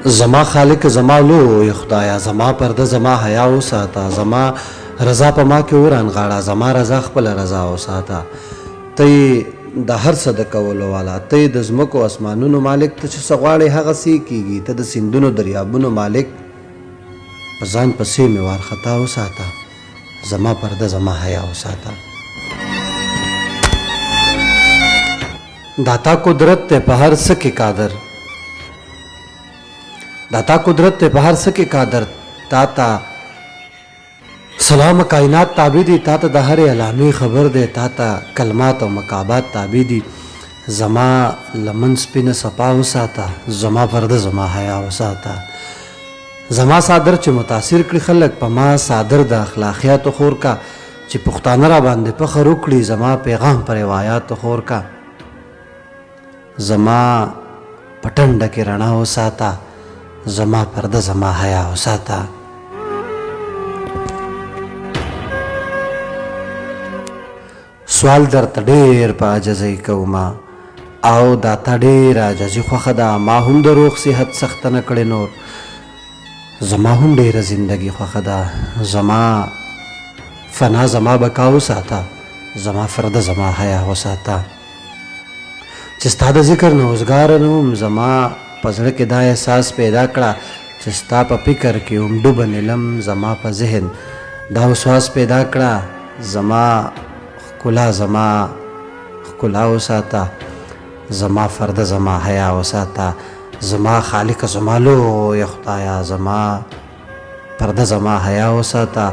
زما خالق زما لوی خدایا زما پرده زما حیا وساته زما رضا په ما کې ورانغاړه زما رضا خپل رضا وساته ته د هر څه د کولو والا ته د ځمکو اسمانونو مالک ته چې څه غواړې هغسې کېږي ته د سیندونو دریابونو مالک په ځان پسې مې وارخطا وساته زما پرده زما حیا وساته داتا قدرت ته په هر څه کې قادر داتا قدرت ته په هر څه کې قادر تا ته سلام کائنات تابع دي تا ته د هرې علامې خبر دی تا ته کلمات او مکابات تابع دي زما لمن سپینه صفا وساته زما پرده زما حیا وساته زما صادر چې متاثر کړي خلک په ما صادر د اخلاقیاتو خور کا چې پښتانه را باندې فخر وکړي زما پیغام پر روایاتو خور کا زما پټنډه کې رڼا وساته زما پرده زما حیا وساته سوال درته ډېر په عاجزۍ کومه او دا تا ډېره عاجزي خوښه ده ما هم د روغ صحت سخته نه کړې نور زما هم ډېره زندګي خوښه ده زما فنا زما بقا وساته زما فرده زما حیا وساته چې ستا د ذکر نه اوزګاره نه وم زما په زړه کې دا احساس پیدا کړه چې ستا په فکر کې هم ډوبه نیلم زما په ذهن دا وسواس پیدا کړه زما ښکلا زما ښکلا وساته زما فرده زما حیا وساته زما خالق زما لوی خدایا زما پرده زما حیا وساته